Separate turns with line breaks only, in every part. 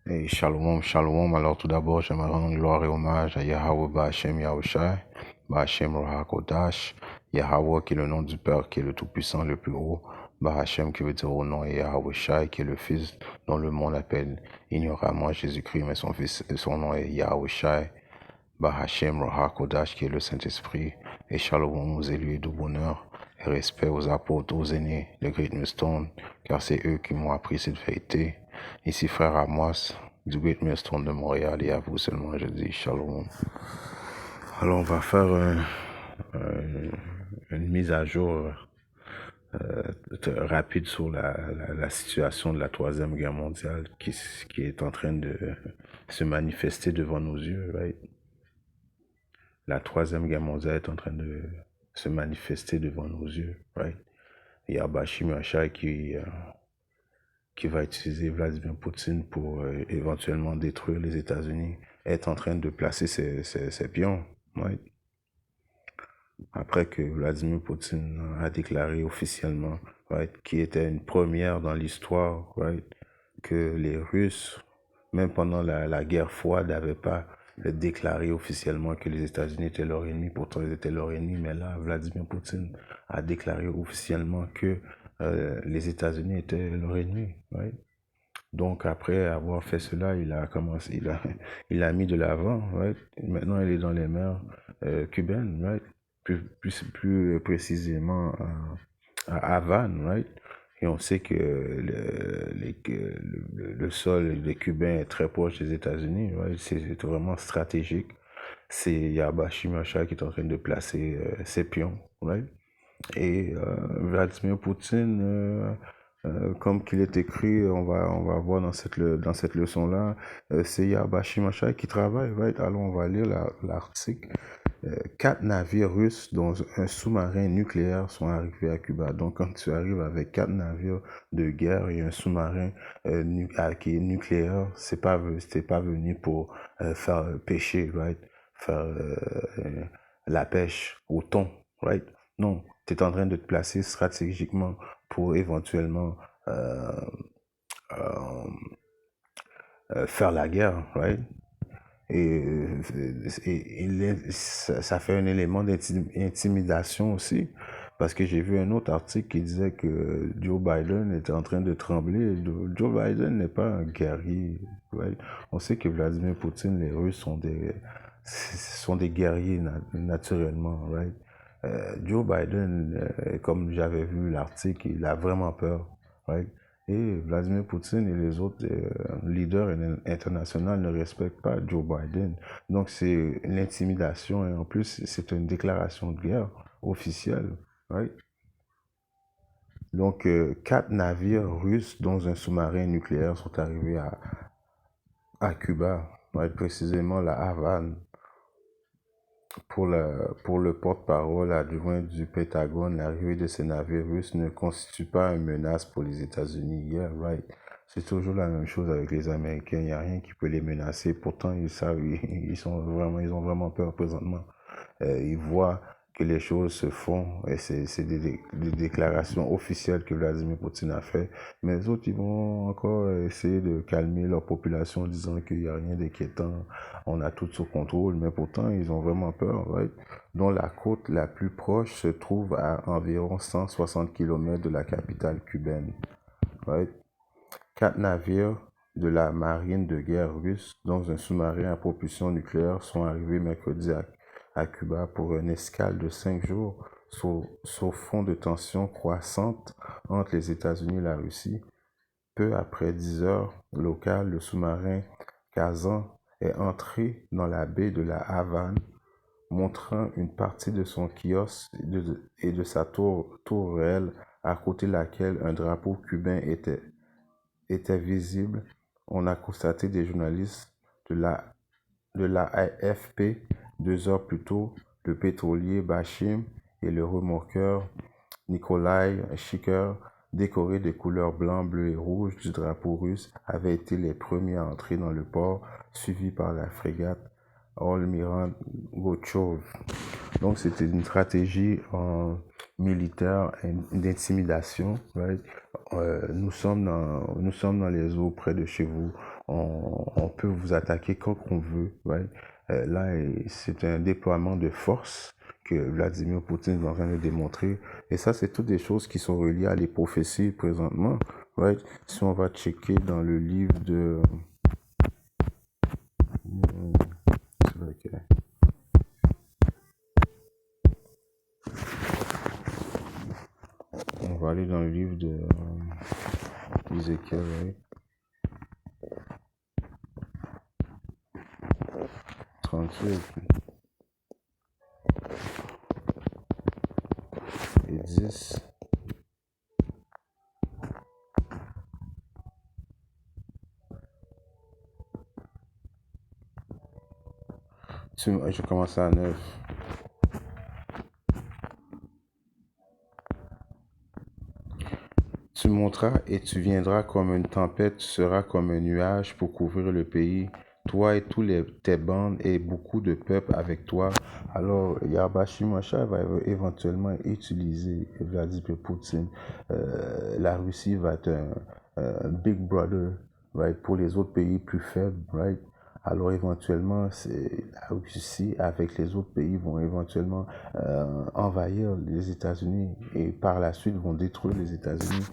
Et shalom, shalom. Alors tout d'abord, j'aimerais rendre gloire et hommage à Yahweh Ba'Hashem Yahushai, Ba'Hashem Rahakodash, Yahweh qui est le nom du Père, qui est le Tout-Puissant, le plus haut, Ba'Hashem qui veut dire au nom, et Yahushai qui est le Fils dont le monde appelle ignoramment Jésus-Christ, mais son fils, son nom est Yahushai, Ba'Hashem Rahakodash qui est le Saint-Esprit, et shalom aux élus de bonheur, et respect aux apôtres, aux aînés, les Great Millstone, car c'est eux qui m'ont appris cette vérité. Ici frère Amos du Great Millstone de Montréal et à vous seulement je dis shalom. Alors on va faire une mise à jour rapide sur la situation de la Troisième Guerre mondiale qui est en train de se manifester devant nos yeux. Right? La Troisième Guerre mondiale est en train de se manifester devant nos yeux. Right? Il y a Bashim Achai qui va utiliser Vladimir Poutine pour éventuellement détruire les États-Unis, est en train de placer ses pions. Right? Après que Vladimir Poutine a déclaré officiellement, right, qui était une première dans l'histoire, right, que les Russes, même pendant la guerre froide, n'avaient pas déclaré officiellement que les États-Unis étaient leur ennemi. Pourtant, ils étaient leur ennemi. Mais là, Vladimir Poutine a déclaré officiellement que les États-Unis étaient leur ennemi. Right? Donc après avoir fait cela, il a mis de l'avant, right? Maintenant il est dans les mers cubaines, right? Plus précisément à Havane, right? Et on sait que le sol des Cubains est très proche des États-Unis, right? C'est vraiment stratégique. C'est Yabashi Macha qui est en train de placer ses pions, right? Et Vladimir Poutine, comme qu'il est écrit, on va voir dans cette leçon-là, c'est Yabashi Machai qui travaille. Right? Alors on va lire l'article. 4 navires russes dont un sous-marin nucléaire sont arrivés à Cuba. Donc quand tu arrives avec 4 navires de guerre et un sous-marin qui est nucléaire, c'est pas venu pour faire pêcher, right? Faire la pêche au thon, right? Non, tu es en train de te placer stratégiquement pour éventuellement euh, euh, faire la guerre, right? Et, ça fait un élément d'intimidation aussi, parce que j'ai vu un autre article qui disait que Joe Biden était en train de trembler. Joe Biden n'est pas un guerrier, right? On sait que Vladimir Poutine, les Russes sont des guerriers naturellement, right? Joe Biden, comme j'avais vu l'article, il a vraiment peur, right? Et Vladimir Poutine et les autres leaders internationaux ne respectent pas Joe Biden. Donc c'est l'intimidation et en plus c'est une déclaration de guerre officielle, right? Donc 4 navires russes dont un sous-marin nucléaire sont arrivés à Cuba, right? Précisément la Havane. Pour le porte-parole adjoint du Pentagone, l'arrivée de ces navires russes ne constitue pas une menace pour les États-Unis. Yeah, right. C'est toujours la même chose avec les Américains. Il n'y a rien qui peut les menacer. Pourtant, ils savent, ils ont vraiment peur présentement. Ils voient que les choses se font et c'est des déclarations officielles que Vladimir Poutine a fait. Mais les autres, ils vont encore essayer de calmer leur population en disant qu'il n'y a rien d'inquiétant, on a tout sous contrôle, mais pourtant, ils ont vraiment peur, right? Dont la côte la plus proche se trouve à environ 160 km de la capitale cubaine, right? 4 navires de la marine de guerre russe, dont un sous-marin à propulsion nucléaire, sont arrivés mercredi à Cuba pour une escale de 5 jours sur fond de tensions croissantes entre les États-Unis et la Russie. Peu après 10 heures locales, le sous-marin Kazan est entré dans la baie de la Havane, montrant une partie de son kiosque et de sa tourelle à côté de laquelle un drapeau cubain était visible. On a constaté des journalistes de la AFP 2 heures plus tôt, le pétrolier Bashim et le remorqueur Nikolai Shiker, décorés de couleurs blanc, bleu et rouge du drapeau russe, avaient été les premiers à entrer dans le port, suivis par la frégate Almirant Gochov. Donc c'était une stratégie militaire d'intimidation, right? Nous sommes dans les eaux près de chez vous. On peut vous attaquer quand on veut, right? Là, c'est un déploiement de force que Vladimir Poutine est en train de démontrer. Et ça, c'est toutes des choses qui sont reliées à les prophéties présentement, right? Si on va checker dans le livre de... On va aller dans le livre de Ézéchiel, right? 38 et 10. Je commence à 9. Tu monteras et tu viendras comme une tempête, tu seras comme un nuage pour couvrir le pays, toi et tous tes bandes et beaucoup de peuples avec toi. Alors, Yabashi Moshe va éventuellement utiliser Vladimir Poutine. La Russie va être un big brother, right, pour les autres pays plus faibles, right? Alors éventuellement, la Russie avec les autres pays vont éventuellement envahir les États-Unis et par la suite vont détruire les États-Unis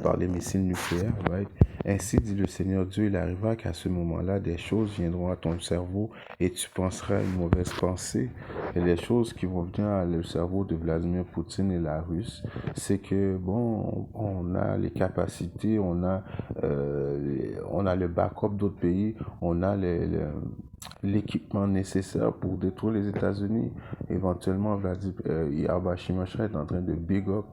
par les missiles nucléaires, right? Ainsi dit le Seigneur Dieu, il arrivera qu'à ce moment-là, des choses viendront à ton cerveau et tu penseras une mauvaise pensée. Et les choses qui vont venir à le cerveau de Vladimir Poutine et la Russe, c'est que, bon, on a les capacités, on a le backup d'autres pays, on a l'équipement nécessaire pour détruire les États-Unis. Éventuellement, Yabashi Moshe est en train de big up,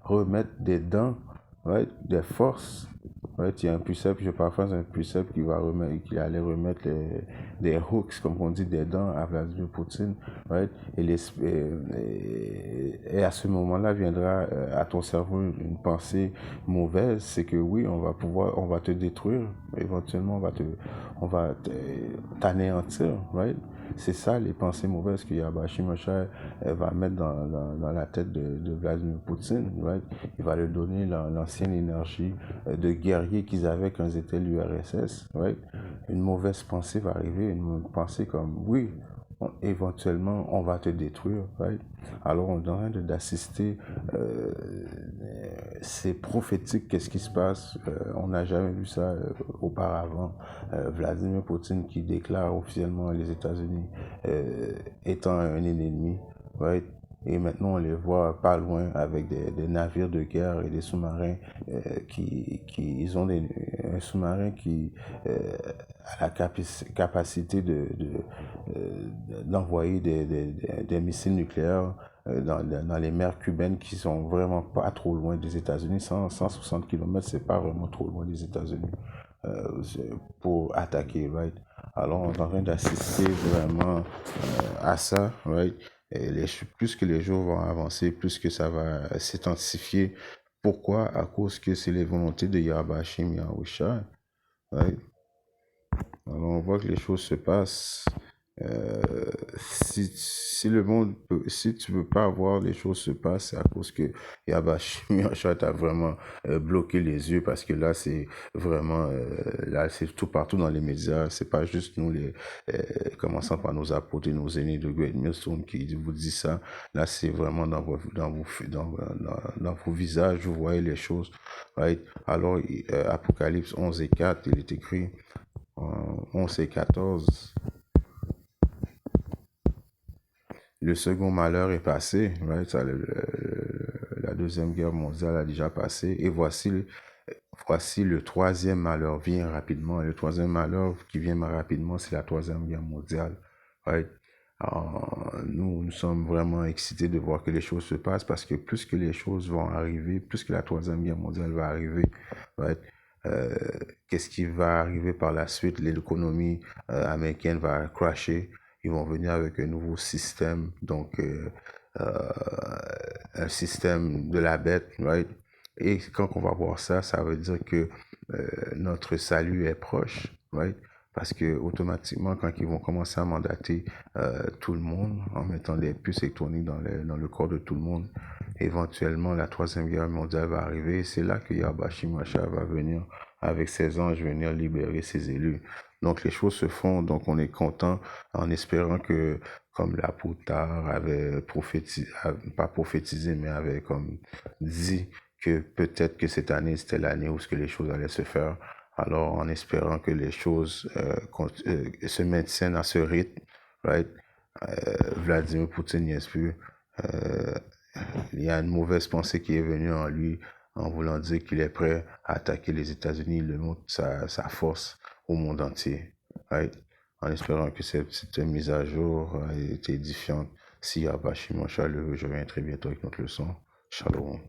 remettre des dents, right, des forces. Right, il y a un précepte, je paraphrase un précepte qui allait remettre des hooks, comme on dit, des dents à Vladimir Poutine. Right, et à ce moment-là viendra à ton cerveau une pensée mauvaise, c'est que oui, on va te détruire, éventuellement on va t'anéantir, right? C'est ça les pensées mauvaises que Yabashi Moshe va mettre dans la tête de Vladimir Poutine, right? Il va lui donner l'ancienne énergie de guerrier qu'ils avaient quand ils étaient l'URSS, right? Une mauvaise pensée va arriver, une pensée comme, oui, éventuellement, on va te détruire, right? Alors, on est en train d'assister, c'est prophétique, qu'est-ce qui se passe? On n'a jamais vu ça auparavant. Vladimir Poutine qui déclare officiellement les États-Unis étant un ennemi, right? Et maintenant, on les voit pas loin avec des navires de guerre et des sous-marins ils ont un sous-marin qui a la capacité d'envoyer des missiles nucléaires dans les mers cubaines qui sont vraiment pas trop loin des États-Unis. 160 km, c'est pas vraiment trop loin des États-Unis pour attaquer, right? Alors, on est en train d'assister vraiment à ça, right? Et plus que les jours vont avancer, plus que ça va s'intensifier. Pourquoi? À cause que c'est les volontés de Yahbashim Yahusha. Right? Alors on voit que les choses se passent. Si le monde si tu veux pas voir les choses se passer, c'est à cause que Yahbashim Yahusha t'a vraiment bloqué les yeux parce que là c'est vraiment là c'est tout partout dans les médias. C'est pas juste nous commençant par nos apôtres et nos aînés de Great Millstone qui vous dit ça. Là c'est vraiment dans vos visages, vous voyez les choses. Right? Alors Apocalypse 11 et 4, il est écrit 11 et 14. Le second malheur est passé, right? La deuxième guerre mondiale a déjà passé, et voici le troisième malheur vient rapidement. Et le troisième malheur qui vient rapidement, c'est la troisième guerre mondiale, right? Alors, nous sommes vraiment excités de voir que les choses se passent parce que plus que les choses vont arriver, plus que la troisième guerre mondiale va arriver, right? Qu'est-ce qui va arriver par la suite? L'économie américaine va crasher. Ils vont venir avec un nouveau système, donc un système de la bête, right? Et quand on va voir ça, ça veut dire que notre salut est proche, right? parce que automatiquement, quand ils vont commencer à mandater tout le monde, en mettant des puces électroniques dans le corps de tout le monde, éventuellement la troisième guerre mondiale va arriver. C'est là que Yahweh Shimashia va venir avec ses anges, venir libérer ses élus. Donc les choses se font, donc on est content en espérant que, comme l'apôtre avait prophétisé, pas prophétisé, mais avait comme dit que peut-être que cette année c'était l'année où ce que les choses allaient se faire. Alors en espérant que les choses se maintiennent à ce rythme, right? Vladimir Poutine n'y est plus. Euh, il y a une mauvaise pensée qui est venue en lui en voulant dire qu'il est prêt à attaquer les États-Unis. Il montre sa force au monde entier. Right? En espérant que cette mise à jour a été édifiante. Si Abashi Mosha le veut, je reviens très bientôt avec notre leçon. Shalom.